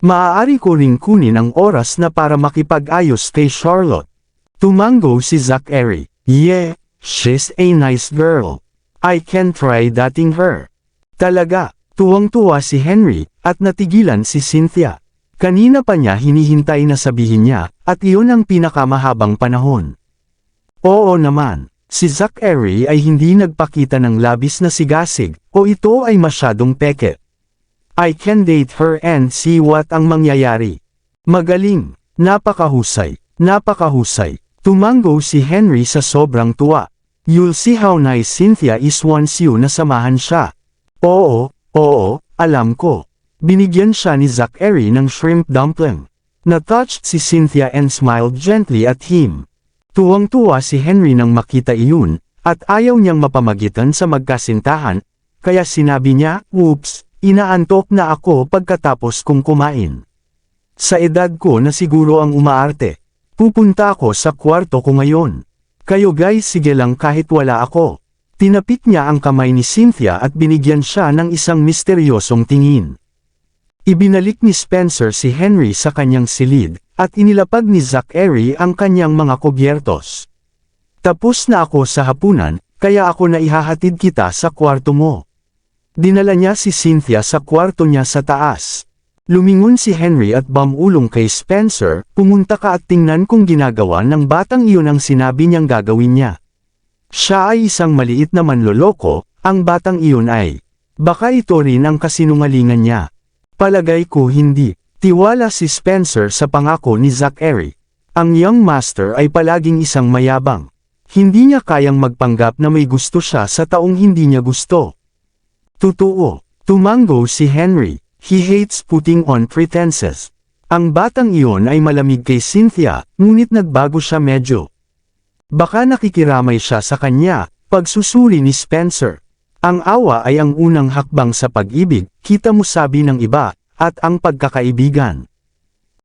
Maaari ko ring kunin ang oras na para makipag-ayos kay Charlotte. Tumango si Zachary. Yeah, she's a nice girl. I can try dating her. Talaga, tuwang-tuwa si Henry, at natigilan si Cynthia. Kanina pa niya hinihintay na sabihin niya, at iyon ang pinakamahabang panahon. Oo naman, si Zachary ay hindi nagpakita ng labis na sigasig, o ito ay masyadong peke. I can date her and see what ang mangyayari. Magaling, napakahusay, napakahusay. Tumango si Henry sa sobrang tuwa. You'll see how nice Cynthia is once you nasamahan siya. Oo, alam ko. Binigyan siya ni Zachary ng shrimp dumpling. Na-touched si Cynthia and smiled gently at him. Tuwang-tuwa si Henry nang makita iyon, at ayaw niyang mapamagitan sa magkasintahan, kaya sinabi niya, "Oops, inaantok na ako pagkatapos kong kumain. Sa edad ko na siguro ang umaarte. Pupunta ako sa kwarto ko ngayon. Kayo guys sige lang kahit wala ako." Tinapik niya ang kamay ni Cynthia at binigyan siya ng isang misteryosong tingin. Ibinalik ni Spencer si Henry sa kanyang silid, at inilapag ni Zachary ang kanyang mga kubyertos. Tapos na ako sa hapunan, kaya ako na ihahatid kita sa kwarto mo. Dinala niya si Cynthia sa kwarto niya sa taas. Lumingon si Henry at bumulong kay Spencer, "Pumunta ka at tingnan kung ginagawa ng batang iyon ang sinabi niyang gagawin niya." Siya ay isang maliit na manloloko, ang batang iyon ay. Baka ito rin ang kasinungalingan niya. Palagay ko hindi. Tiwala si Spencer sa pangako ni Zachary. Ang young master ay palaging isang mayabang. Hindi niya kayang magpanggap na may gusto siya sa taong hindi niya gusto. Totoo. Tumango si Henry. He hates putting on pretenses. Ang batang iyon ay malamig kay Cynthia, ngunit nagbago siya medyo. Baka nakikiramay siya sa kanya, pagsusuri ni Spencer. Ang awa ay ang unang hakbang sa pag-ibig, kita mo sabi ng iba, at ang pagkakaibigan.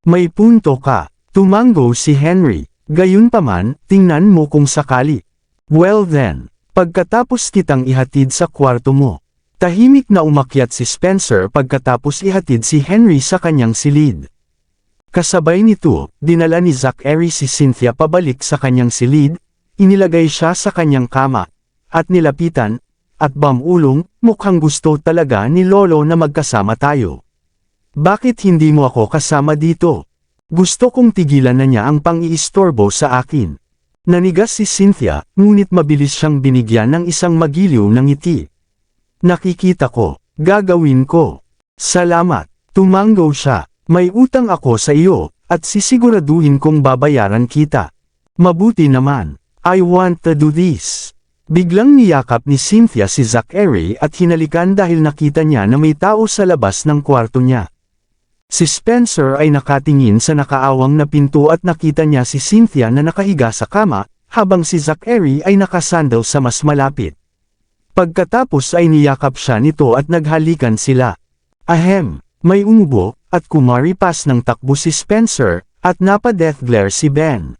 May punto ka. Tumango si Henry. Gayunpaman, tingnan mo kung sakali. Well then, pagkatapos kitang ihatid sa kwarto mo. Tahimik na umakyat si Spencer pagkatapos ihatid si Henry sa kanyang silid. Kasabay nito, dinala ni Zachary si Cynthia pabalik sa kanyang silid, inilagay siya sa kanyang kama, at nilapitan, at bumulong, mukhang gusto talaga ni Lolo na magkasama tayo. Bakit hindi mo ako kasama dito? Gusto kong tigilan na niya ang pang-iistorbo sa akin. Nanigas si Cynthia, ngunit mabilis siyang binigyan ng isang magiliw na ngiti. Nakikita ko, gagawin ko. Salamat, tumango siya. May utang ako sa iyo, at sisiguraduhin kong babayaran kita. Mabuti naman. I want to do this. Biglang niyakap ni Cynthia si Zachary at hinalikan dahil nakita niya na may tao sa labas ng kwarto niya. Si Spencer ay nakatingin sa nakaawang na pinto at nakita niya si Cynthia na nakahiga sa kama, habang si Zachary ay nakasandal sa mas malapit. Pagkatapos ay niyakap siya nito at naghalikan sila. Ahem, may umubo, at kumaripas ng takbo si Spencer, at napa-death glare si Ben.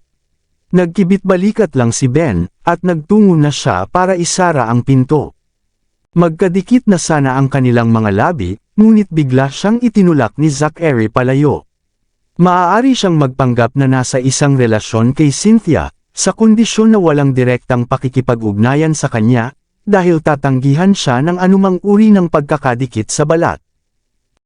Nagkibit balikat lang si Ben, at nagtungo na siya para isara ang pinto. Magkadikit na sana ang kanilang mga labi, ngunit bigla siyang itinulak ni Zachary palayo. Maaari siyang magpanggap na nasa isang relasyon kay Cynthia, sa kondisyon na walang direktang pakikipag-ugnayan sa kanya, dahil tatanggihan siya ng anumang uri ng pagkakadikit sa balat.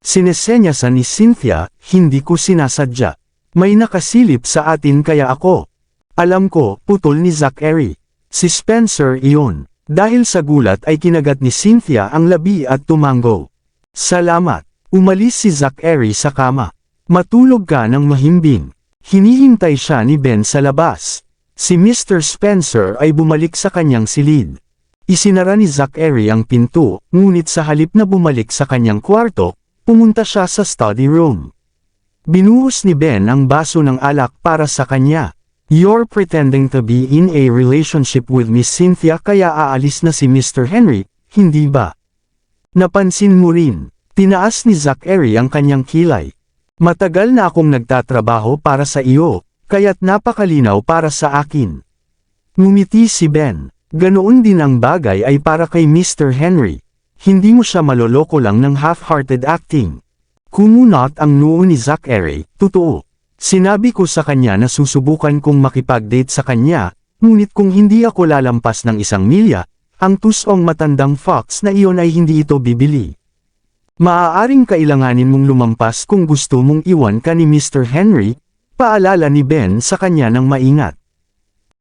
Sinesenyasan ni Cynthia, hindi ko sinasadya. May nakasilip sa atin kaya ako. Alam ko, putol ni Zachary. Si Spencer iyon. Dahil sa gulat ay kinagat ni Cynthia ang labi at tumango. Salamat. Umalis si Zachary sa kama. Matulog ka ng mahimbing. Hinihintay siya ni Ben sa labas. Si Mr. Spencer ay bumalik sa kanyang silid. Isinara ni Zachary ang pinto, ngunit sa halip na bumalik sa kanyang kwarto, pumunta siya sa study room. Binuhos ni Ben ang baso ng alak para sa kanya. You're pretending to be in a relationship with Miss Cynthia kaya aalis na si Mr. Henry, hindi ba? Napansin mo rin, tinaas ni Zachary ang kanyang kilay. Matagal na akong nagtatrabaho para sa iyo, kaya't napakalinaw para sa akin. Ngumiti si Ben, ganoon din ang bagay ay para kay Mr. Henry. Hindi mo siya maloloko lang ng half-hearted acting. Kumunot ang noo ni Zachary, totoo. Sinabi ko sa kanya na susubukan kong makipag-date sa kanya, ngunit kung hindi ako lalampas ng 1 milya, ang tusong matandang fox na iyon ay hindi ito bibili. Maaaring kailanganin mong lumampas kung gusto mong iwan ka ni Mr. Henry, paalala ni Ben sa kanya ng maingat.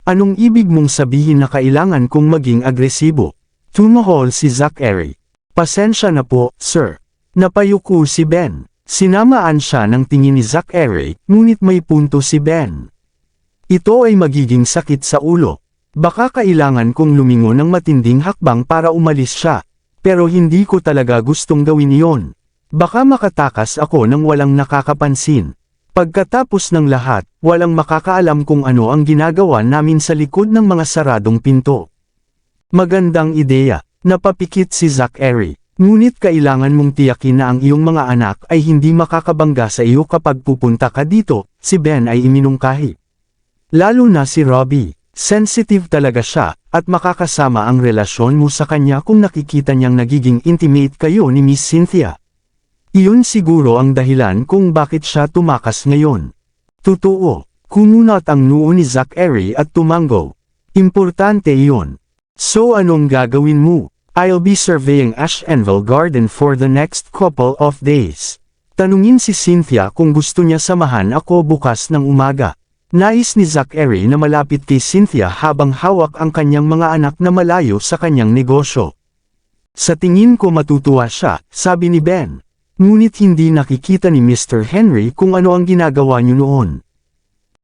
Anong ibig mong sabihin na kailangan kong maging agresibo? Tumahol si Zachary. Pasensya na po, sir. Napayuko si Ben. Sinamaan siya ng tingin ni Zachary, ngunit may punto si Ben. Ito ay magiging sakit sa ulo. Baka kailangan kong lumingon ng matinding hakbang para umalis siya, pero hindi ko talaga gustong gawin iyon. Baka makatakas ako ng walang nakakapansin. Pagkatapos ng lahat, walang makakaalam kung ano ang ginagawa namin sa likod ng mga saradong pinto. Magandang ideya, napapikit si Zachary. Ngunit kailangan mong tiyakin na ang iyong mga anak ay hindi makakabangga sa iyo kapag pupunta ka dito, si Ben ay iminungkahi. Lalo na si Robbie, sensitive talaga siya, at makakasama ang relasyon mo sa kanya kung nakikita niyang nagiging intimate kayo ni Miss Cynthia. Iyon siguro ang dahilan kung bakit siya tumakas ngayon. Totoo, kumunot ang noo ni Zachary at tumango. Importante iyon. So anong gagawin mo? I'll be surveying Ashenville Garden for the next couple of days. Tanungin si Cynthia kung gusto niya samahan ako bukas ng umaga. Nais ni Zachary na malapit kay Cynthia habang hawak ang kanyang mga anak na malayo sa kanyang negosyo. Sa tingin ko matutuwa siya, sabi ni Ben. Ngunit hindi nakikita ni Mr. Henry kung ano ang ginagawa niyo noon.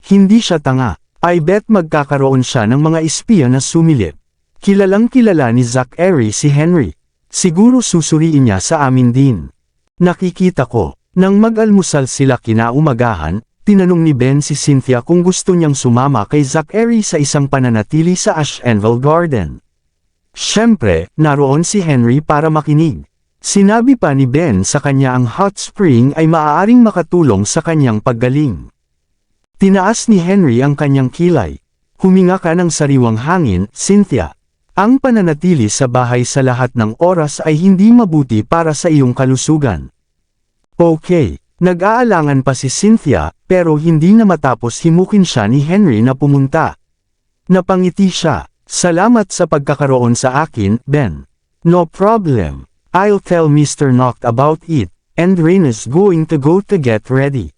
Hindi siya tanga. I bet magkakaroon siya ng mga espiya na sumilip. Kilalang kilala ni Zachary si Henry. Siguro susuriin niya sa amin din. Nakikita ko, nang mag-almusal sila kinaumagahan, tinanong ni Ben si Cynthia kung gusto niyang sumama kay Zachary sa isang pananatili sa Ashenville Garden. Siyempre, naroon si Henry para makinig. Sinabi pa ni Ben sa kanya ang hot spring ay maaaring makatulong sa kanyang paggaling. Tinaas ni Henry ang kanyang kilay. Huminga ka ng sariwang hangin, Cynthia. Ang pananatili sa bahay sa lahat ng oras ay hindi mabuti para sa iyong kalusugan. Okay, nag-aalangan pa si Cynthia, pero hindi na matapos himukin siya ni Henry na pumunta. Napangiti siya. Salamat sa pagkakaroon sa akin, Ben. No problem. I'll tell Mr. Noct about it, and Rena's going to go to get ready.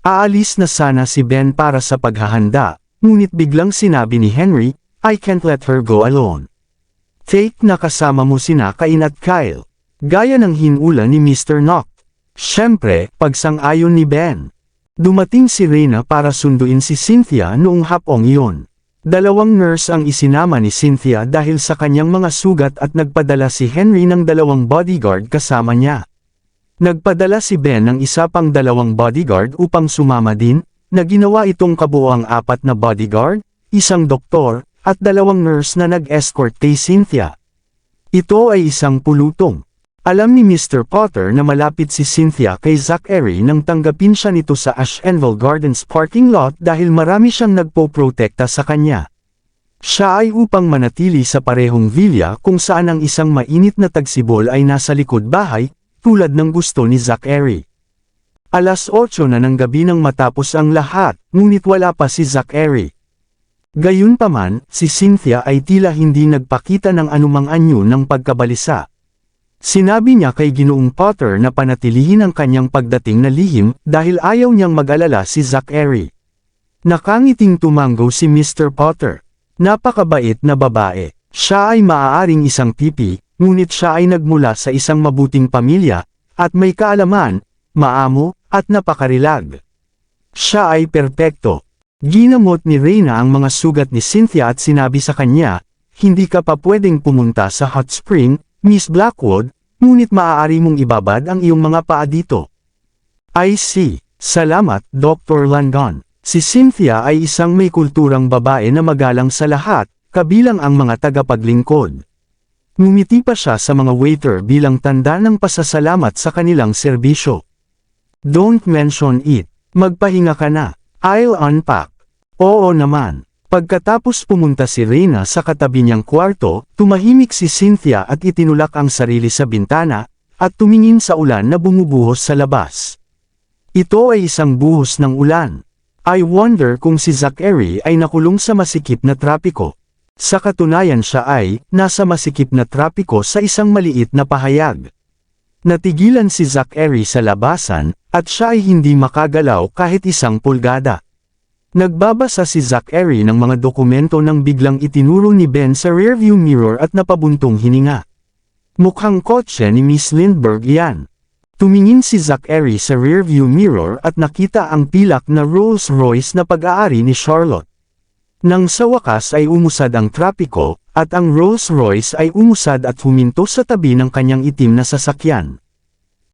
Aalis na sana si Ben para sa paghahanda, ngunit biglang sinabi ni Henry, I can't let her go alone. Take na kasama mo sina Cain at Kyle. Gaya ng hinula ni Mr. Knock. Siyempre, pagsang-ayon ni Ben. Dumating si Reyna para sunduin si Cynthia noong hapong iyon. Dalawang nurse ang isinama ni Cynthia dahil sa kanyang mga sugat at nagpadala si Henry ng 2 bodyguard kasama niya. Nagpadala si Ben ng isa pang 2 bodyguard upang sumama din, na ginawa itong kabuoang 4 na bodyguard, 1 doktor, at 2 nurse na nag-escort kay Cynthia. Ito ay isang pulutong. Alam ni Mr. Potter na malapit si Cynthia kay Zachary nang tanggapin siya nito sa Ashenville Gardens parking lot dahil marami siyang nagpo-protekta sa kanya. Siya ay upang manatili sa parehong villa kung saan ang isang mainit na tagsibol ay nasa likod bahay, tulad ng gusto ni Zachary. 8:00 na ng gabi nang matapos ang lahat, ngunit wala pa si Zachary. Gayunpaman, si Cynthia ay tila hindi nagpakita ng anumang anyo ng pagkabalisa. Sinabi niya kay Ginoong Potter na panatilihin ang kanyang pagdating na lihim dahil ayaw niyang mag-alala si Zachary. Nakangiting tumanggo si Mr. Potter. Napakabait na babae. Siya ay maaaring isang pipi, ngunit siya ay nagmula sa isang mabuting pamilya, at may kaalaman, maamo, at napakarilag. Siya ay perpekto. Ginamot ni Reyna ang mga sugat ni Cynthia at sinabi sa kanya, hindi ka pa pwedeng pumunta sa hot spring, Miss Blackwood, ngunit maaari mong ibabad ang iyong mga paa dito. I see. Salamat, Dr. Langon. Si Cynthia ay isang may kulturang babae na magalang sa lahat, kabilang ang mga tagapaglingkod. Ngumiti pa siya sa mga waiter bilang tanda ng pasasalamat sa kanilang serbisyo. Don't mention it. Magpahinga ka na. I'll unpack. Oo naman. Pagkatapos pumunta si Reyna sa katabi niyang kwarto, tumahimik si Cynthia at itinulak ang sarili sa bintana, at tumingin sa ulan na bumubuhos sa labas. Ito ay isang buhos ng ulan. I wonder kung si Zachary ay nakulong sa masikip na trapiko. Sa katunayan siya ay, nasa masikip na trapiko sa isang maliit na pahayag. Natigilan si Zachary sa labasan, at siya ay hindi makagalaw kahit 1 pulgada. Nagbabasa si Zachary ng mga dokumento nang biglang itinuro ni Ben sa rearview mirror at napabuntong hininga. Mukhang kotse ni Miss Lindbergh yan. Tumingin si Zachary sa rearview mirror at nakita ang pilak na Rolls-Royce na pag-aari ni Charlotte. Nang sa wakas ay umusad ang trapiko, at ang Rolls-Royce ay umusad at huminto sa tabi ng kanyang itim na sasakyan.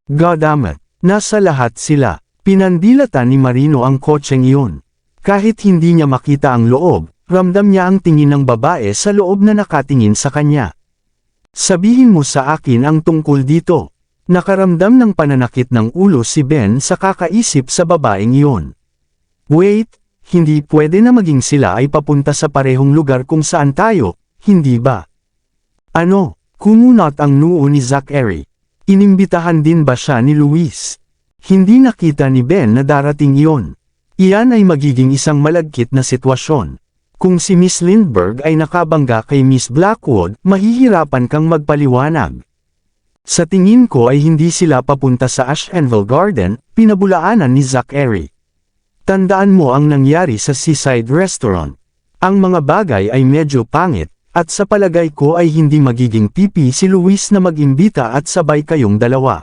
Goddammit, nasa lahat sila. Pinandilatan ni Marino ang kotseng iyon. Kahit hindi niya makita ang loob, ramdam niya ang tingin ng babae sa loob na nakatingin sa kanya. Sabihin mo sa akin ang tungkol dito. Nakaramdam ng pananakit ng ulo si Ben sa kakaisip sa babaeng iyon. Wait, hindi pwede na maging sila ay papunta sa parehong lugar kung saan tayo, hindi ba? Ano, kumunot ang noo ni Zachary. Inimbitahan din ba siya ni Luis? Hindi nakita ni Ben na darating iyon. Iyan ay magiging isang malagkit na sitwasyon. Kung si Miss Lindbergh ay nakabangga kay Miss Blackwood, mahihirapan kang magpaliwanag. Sa tingin ko ay hindi sila papunta sa Ashenville Garden, pinabulaanan ni Zachary. Tandaan mo ang nangyari sa Seaside Restaurant. Ang mga bagay ay medyo pangit, at sa palagay ko ay hindi magiging pipi si Luis na mag-imbita at sabay kayong dalawa.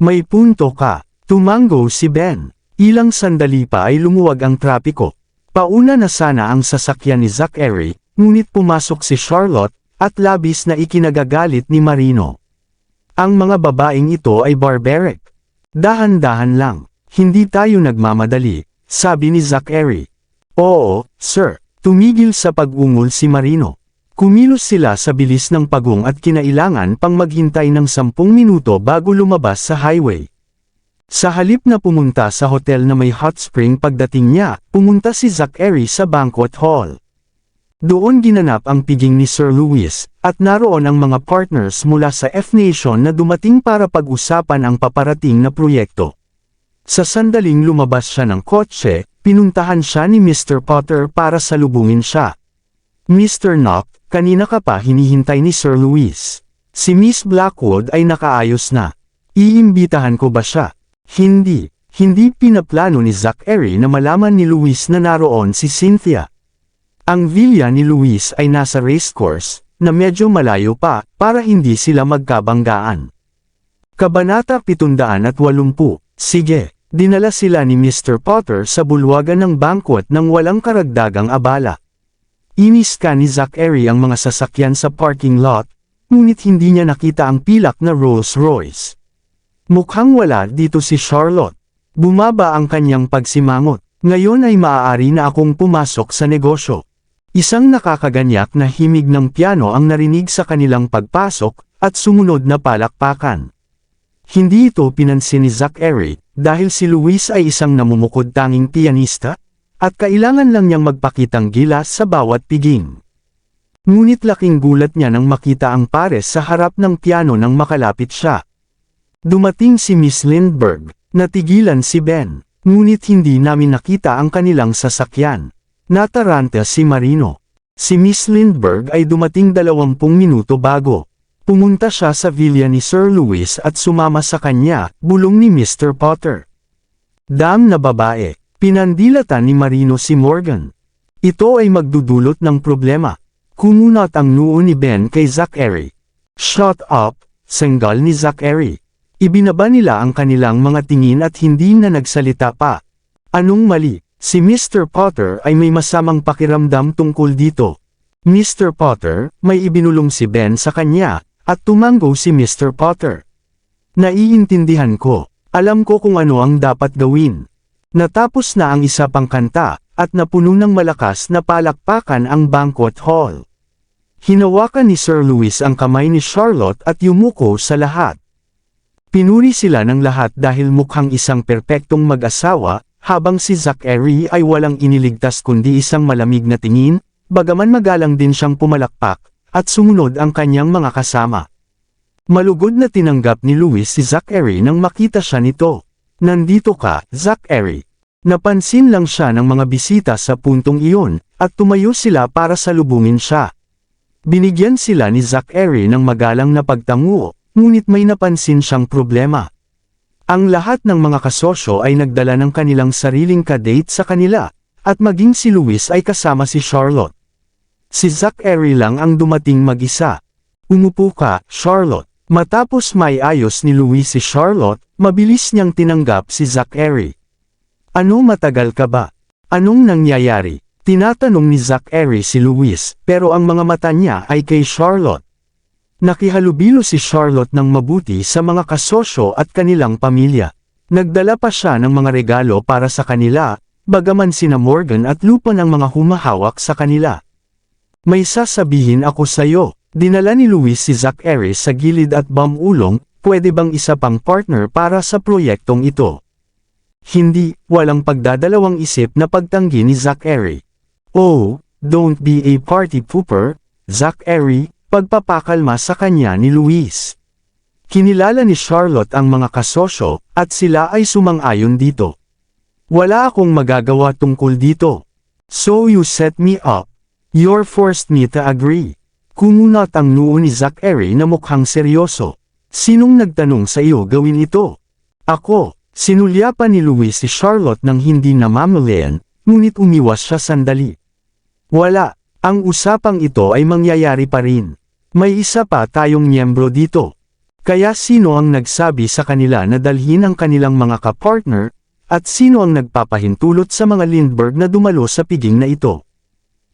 May punto ka, tumanggo si Ben. Ilang sandali pa ay lumuwag ang trapiko. Pauna na sana ang sasakyan ni Zachary, ngunit pumasok si Charlotte, at labis na ikinagagalit ni Marino. Ang mga babaeng ito ay barbaric. Dahan-dahan lang, hindi tayo nagmamadali, sabi ni Zachary. Oo, sir, tumigil sa pag-ungol si Marino. Kumilos sila sa bilis ng pagong at kinailangan pang maghintay ng 10 minuto bago lumabas sa highway. Sa halip na pumunta sa hotel na may hot spring pagdating niya, pumunta si Zachary sa banquet hall. Doon ginanap ang piging ni Sir Louis, at naroon ang mga partners mula sa F-Nation na dumating para pag-usapan ang paparating na proyekto. Sa sandaling lumabas siya ng kotse, pinuntahan siya ni Mr. Potter para salubungin siya. Mr. Knock, kanina ka pa hinihintay ni Sir Louis. Si Miss Blackwood ay nakaayos na. Iimbitahan ko ba siya? Hindi pinaplano ni Zachary na malaman ni Luis na naroon si Cynthia. Ang villa ni Luis ay nasa racecourse, na medyo malayo pa, para hindi sila magkabanggaan. Kabanata 780. Sige, dinala sila ni Mr. Potter sa bulwagan ng banquet nang walang karagdagang abala. Iniska ni Zachary ang mga sasakyan sa parking lot, ngunit hindi niya nakita ang pilak na Rolls Royce. Mukhang wala dito si Charlotte. Bumaba ang kanyang pagsimangot. Ngayon ay maaari na akong pumasok sa negosyo. Isang nakakaganyak na himig ng piano ang narinig sa kanilang pagpasok, at sumunod na palakpakan. Hindi ito pinansin ni Zachary, dahil si Luis ay isang namumukod-tanging pianista, at kailangan lang niyang magpakitang gilas sa bawat piging. Ngunit laking gulat niya nang makita ang pares sa harap ng piano nang makalapit siya. Dumating si Miss Lindbergh, natigilan si Ben, ngunit hindi namin nakita ang kanilang sasakyan. Nataranta si Marino. Si Miss Lindbergh ay dumating 20 minuto bago. Pumunta siya sa villa ni Sir Louis at sumama sa kanya, bulong ni Mr. Potter. Dam na babae, pinandilatan ni Marino si Morgan. Ito ay magdudulot ng problema. Kumunat ang noo ni Ben kay Zachary. Shut up, senggal ni Zachary. Ibinaba nila ang kanilang mga tingin at hindi na nagsalita pa. Anong mali? Si Mr. Potter ay may masamang pakiramdam tungkol dito. Mr. Potter, may ibinulong si Ben sa kanya, at tumango si Mr. Potter. Naiintindihan ko. Alam ko kung ano ang dapat gawin. Natapos na ang isa pang kanta, at napuno ng malakas na palakpakan ang banquet hall. Hinawakan ni Sir Louis ang kamay ni Charlotte at yumuko sa lahat. Pinuri sila ng lahat dahil mukhang isang perpektong mag-asawa, habang si Zachary ay walang iniligtas kundi isang malamig na tingin, bagaman magalang din siyang pumalakpak, at sumunod ang kanyang mga kasama. Malugod na tinanggap ni Louis si Zachary nang makita siya nito. Nandito ka, Zachary. Napansin lang siya ng mga bisita sa puntong iyon, at tumayo sila para salubungin siya. Binigyan sila ni Zachary ng magalang na pagtanguo, ngunit may napansin siyang problema. Ang lahat ng mga kasosyo ay nagdala ng kanilang sariling kadate sa kanila, at maging si Louis ay kasama si Charlotte. Si Zachary lang ang dumating mag-isa. Umupo ka, Charlotte. Matapos may ayos ni Louis si Charlotte, mabilis niyang tinanggap si Zachary. Ano, matagal ka ba? Anong nangyayari? Tinatanong ni Zachary si Louis, pero ang mga mata niya ay kay Charlotte. Nakihalubilo si Charlotte ng mabuti sa mga kasosyo at kanilang pamilya. Nagdala pa siya ng mga regalo para sa kanila, bagaman sina Morgan at Lupin ang mga humahawak sa kanila. May sasabihin ako sa'yo. Dinala ni Louis si Zachary sa gilid at bamulong, pwede bang isa pang partner para sa proyektong ito? Hindi, walang pagdadalawang isip na pagtanggi ni Zachary. Oh, don't be a party pooper, Zachary. Pagpapakalma sa kanya ni Louis. Kinilala ni Charlotte ang mga kasosyo, at sila ay sumang-ayon dito. Wala akong magagawa tungkol dito. So you set me up. You're forced me to agree. Kumunat ang noo ni Zachary na mukhang seryoso. Sinong nagtanong sa iyo gawin ito? Ako. Sinulyapan ni Louis si Charlotte nang hindi namamalayan, ngunit umiwas siya sandali. Wala. Ang usapang ito ay mangyayari pa rin. May isa pa tayong miyembro dito. Kaya sino ang nagsabi sa kanila na dalhin ang kanilang mga kapartner, at sino ang nagpapahintulot sa mga Lindbergh na dumalo sa piging na ito?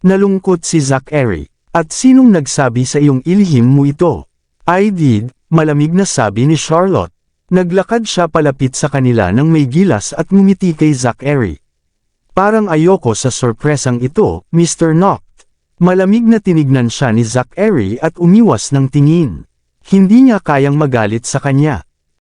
Nalungkot si Zachary. At sinong nagsabi sa iyong ilihim mo ito? I did, malamig na sabi ni Charlotte. Naglakad siya palapit sa kanila nang may gilas at ngumiti kay Zachary. Parang ayoko sa sorpresang ito, Mr. Noct. Malamig na tinignan siya ni Zachary at umiwas ng tingin. Hindi niya kayang magalit sa kanya.